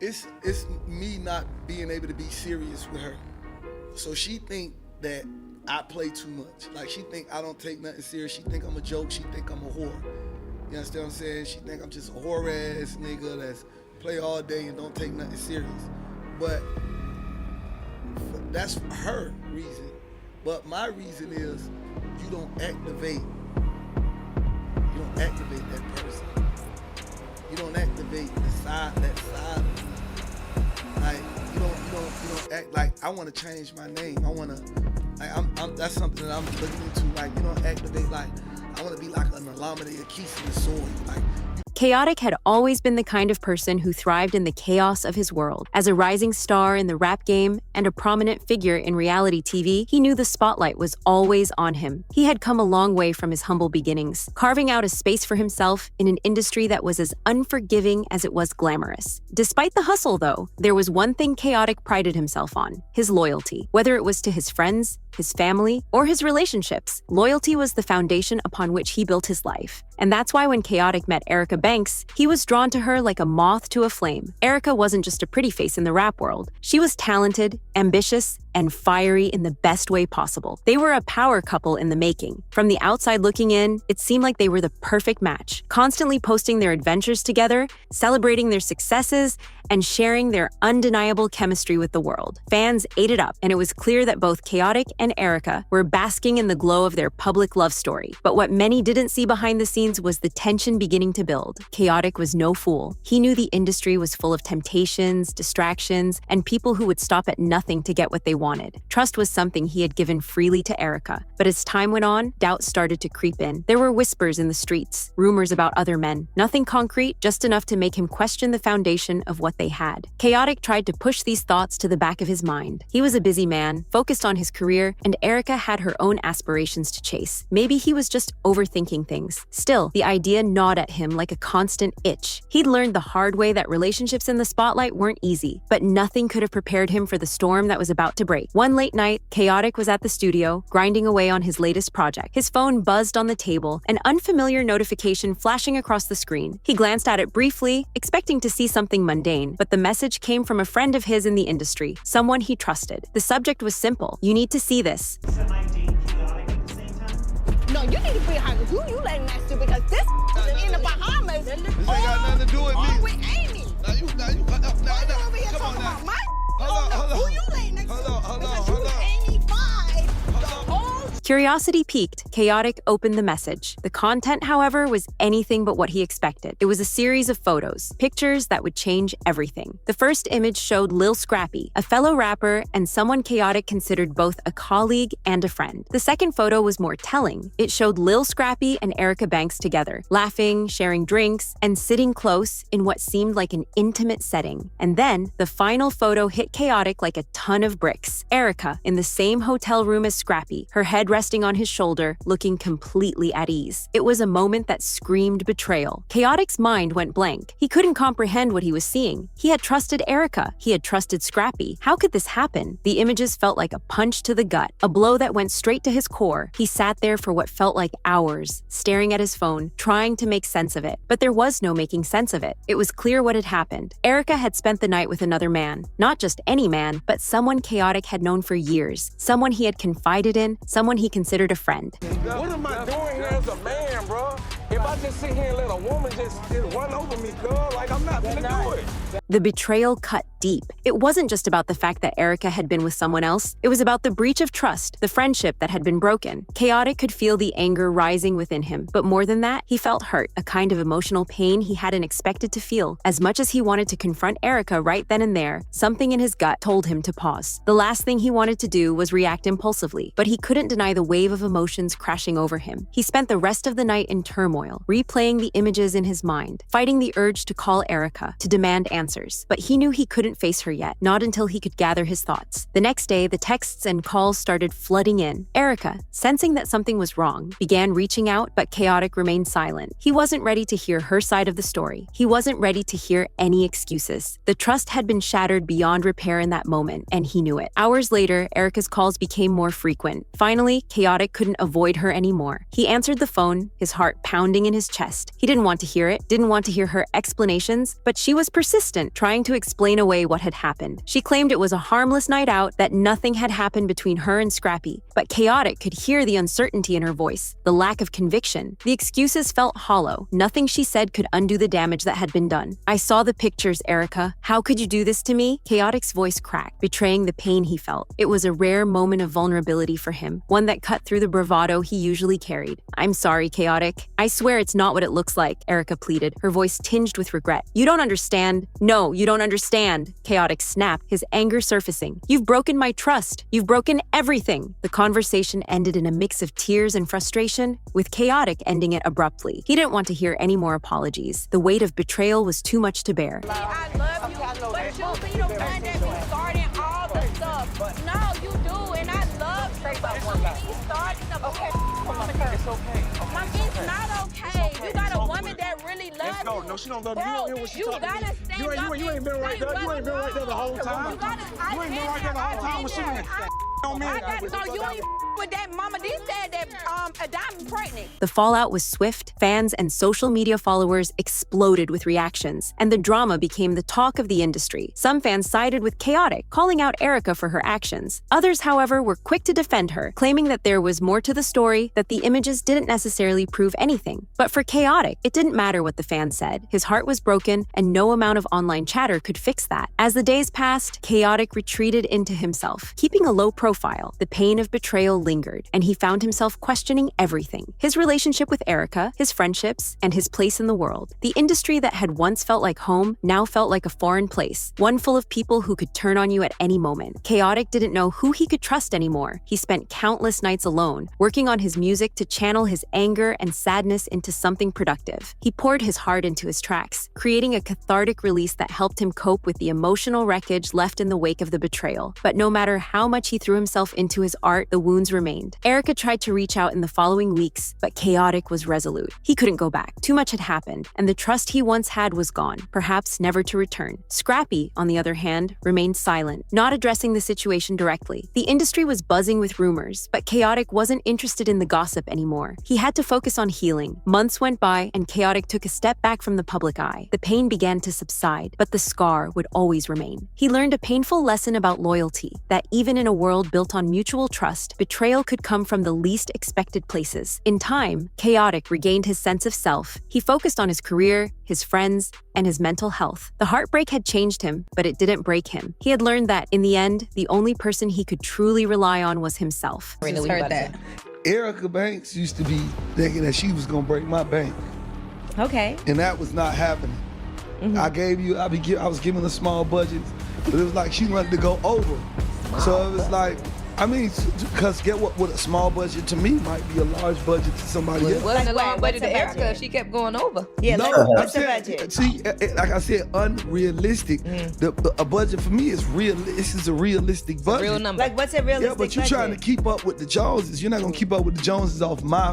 It's me not being able to be serious with her. So she think that I play too much. Like, she think I don't take nothing serious. She think I'm a joke. She think I'm a whore. You understand what I'm saying? She think I'm just a whore ass nigga that's play all day and don't take nothing serious. But that's her reason. But my reason is you don't activate that person. You don't activate that side of you. Like, you don't act like I want to change my name. I want to, like, that's something that I'm looking into. Like, you don't activate like I want to be like an Alameda Akisi Soy. Like, Khaotic had always been the kind of person who thrived in the chaos of his world. As a rising star in the rap game and a prominent figure in reality TV, he knew the spotlight was always on him. He had come a long way from his humble beginnings, carving out a space for himself in an industry that was as unforgiving as it was glamorous. Despite the hustle, though, there was one thing Khaotic prided himself on: his loyalty. Whether it was to his friends, his family, or his relationships, loyalty was the foundation upon which he built his life. And that's why when Khaotic met Erica Banks, he was drawn to her like a moth to a flame. Erica wasn't just a pretty face in the rap world. She was talented, ambitious, and fiery in the best way possible. They were a power couple in the making. From the outside looking in, it seemed like they were the perfect match, constantly posting their adventures together, celebrating their successes, and sharing their undeniable chemistry with the world. Fans ate it up, and it was clear that both Khaotic and Erica were basking in the glow of their public love story. But what many didn't see behind the scenes was the tension beginning to build. Khaotic was no fool. He knew the industry was full of temptations, distractions, and people who would stop at nothing to get what they wanted. Trust was something he had given freely to Erica. But as time went on, doubt started to creep in. There were whispers in the streets, rumors about other men. Nothing concrete, just enough to make him question the foundation of what they had. Khaotic tried to push these thoughts to the back of his mind. He was a busy man, focused on his career, and Erica had her own aspirations to chase. Maybe he was just overthinking things. Still, the idea gnawed at him like a constant itch. He'd learned the hard way that relationships in the spotlight weren't easy, but nothing could have prepared him for the storm that was about to break. One late night, Khaotic was at the studio, grinding away on his latest project. His phone buzzed on the table, an unfamiliar notification flashing across the screen. He glanced at it briefly, expecting to see something mundane, but the message came from a friend of his in the industry, someone he trusted. The subject was simple: "You need to see this." No, you need to be hungry. You letting that stupid because this is in the Bahamas. this ain't got nothing to do with me. With Amy. Now you, Why you over here come talking on now. about my Hold on. who you laying next to? Hold Because on. you Amy 5. The whole Curiosity piqued, Khaotic opened the message. The content, however, was anything but what he expected. It was a series of photos, pictures that would change everything. The first image showed Lil Scrappy, a fellow rapper and someone Khaotic considered both a colleague and a friend. The second photo was more telling. It showed Lil Scrappy and Erica Banks together, laughing, sharing drinks, and sitting close in what seemed like an intimate setting. And then, the final photo hit Khaotic like a ton of bricks. Erica, in the same hotel room as Scrappy, her head resting on his shoulder, looking completely at ease. It was a moment that screamed betrayal. Khaotic's mind went blank. He couldn't comprehend what he was seeing. He had trusted Erica. He had trusted Scrappy. How could this happen? The images felt like a punch to the gut, a blow that went straight to his core. He sat there for what felt like hours, staring at his phone, trying to make sense of it. But there was no making sense of it. It was clear what had happened. Erica had spent the night with another man. Not just any man, but someone Khaotic had known for years. Someone he had confided in, someone he considered a friend. What am I doing here as a man, bro? If I just sit here and let a woman just run over me, girl, like I'm not gonna do it. The betrayal cut deep. It wasn't just about the fact that Erica had been with someone else. It was about the breach of trust, the friendship that had been broken. Khaotic could feel the anger rising within him, but more than that, he felt hurt, a kind of emotional pain he hadn't expected to feel. As much as he wanted to confront Erica right then and there, something in his gut told him to pause. The last thing he wanted to do was react impulsively, but he couldn't deny the wave of emotions crashing over him. He spent the rest of the night in turmoil, replaying the images in his mind, fighting the urge to call Erica, to demand answers. But he knew he couldn't face her yet, not until he could gather his thoughts. The next day, the texts and calls started flooding in. Erica, sensing that something was wrong, began reaching out, but Khaotic remained silent. He wasn't ready to hear her side of the story. He wasn't ready to hear any excuses. The trust had been shattered beyond repair in that moment, and he knew it. Hours later, Erica's calls became more frequent. Finally, Khaotic couldn't avoid her anymore. He answered the phone, his heart pounding in his chest. He didn't want to hear it, didn't want to hear her explanations, but she was persistent. insistent, trying to explain away what had happened. She claimed it was a harmless night out, that nothing had happened between her and Scrappy. But Khaotic could hear the uncertainty in her voice, the lack of conviction. The excuses felt hollow. Nothing she said could undo the damage that had been done. I saw the pictures, Erica. How could you do this to me? Khaotic's voice cracked, betraying the pain he felt. It was a rare moment of vulnerability for him, one that cut through the bravado he usually carried. I'm sorry, Khaotic. I swear it's not what it looks like, Erica pleaded, her voice tinged with regret. You don't understand. No, you don't understand, Khaotic snapped, his anger surfacing. You've broken my trust. You've broken everything. The conversation ended in a mix of tears and frustration, with Khaotic ending it abruptly. He didn't want to hear any more apologies. The weight of betrayal was too much to bear. I love you, but you be the one that be starting all the stuff. No, you do, and I love you, but you be starting the It's okay. Mom, it's not okay. You got a woman that really loves Let's go. you. No, she don't love you. Bro, You know what she you talking gotta about. stand You up ain't been right there. You ain't been right there the whole time. You gotta, You ain't been right there the whole time when she went on me. I got so you ain't with that mama. They said that Adam's pregnant. The fallout was swift. Fans and social media followers exploded with reactions, and the drama became the talk of the industry. Some fans sided with Khaotic, calling out Erica for her actions. Others, however, were quick to defend her, claiming that there was more to the story, that the images didn't necessarily prove anything. But for Khaotic, it didn't matter what the fans said. His heart was broken, and no amount of online chatter could fix that. As the days passed, Khaotic retreated into himself, keeping a low profile. The pain of betrayal lingered, and he found himself questioning everything. His relationship with Erica, his friendships, and his place in the world. The industry that had once felt like home now felt like a foreign place, one full of people who could turn on you at any moment. Khaotic didn't know who he could trust anymore. He spent countless nights alone, working on his music to channel his anger and sadness into something productive. He poured his heart into his tracks, creating a cathartic release that helped him cope with the emotional wreckage left in the wake of the betrayal. But no matter how much he threw himself into his art, the wounds remained. Erica tried to reach out in the following weeks, but Khaotic was resolute. He couldn't go back. Too much had happened, and the trust he once had was gone, perhaps never to return. Scrappy, on the other hand, remained silent, not addressing the situation directly. The industry was buzzing with rumors, but Khaotic wasn't interested in the gossip anymore. He had to focus on healing. Months went by, and Khaotic took a step back from the public eye. The pain began to subside, but the scar would always remain. He learned a painful lesson about loyalty, that even in a world built on mutual trust, betrayal could come from the least expected places. In time, Khaotic regained his sense of self. He focused on his career, his friends, and his mental health. The heartbreak had changed him, but it didn't break him. He had learned that, in the end, the only person he could truly rely on was himself. Just heard that. Erica Banks used to be thinking that she was gonna break my bank, Okay. and that was not happening. I was giving a small budget, but it was like she wanted to go over. So it was like, I mean, because get what a small budget to me might be a large budget to somebody else. Wasn't a Like long what? budget to What's the Erica if she kept going over. Yeah, No, like, I'm what's the saying, budget? see, like I said, unrealistic. A budget for me is real. This is a realistic budget. Real number. Like, what's a realistic Yeah, but you're trying to keep up with the Joneses. You're not gonna keep up with the Joneses off my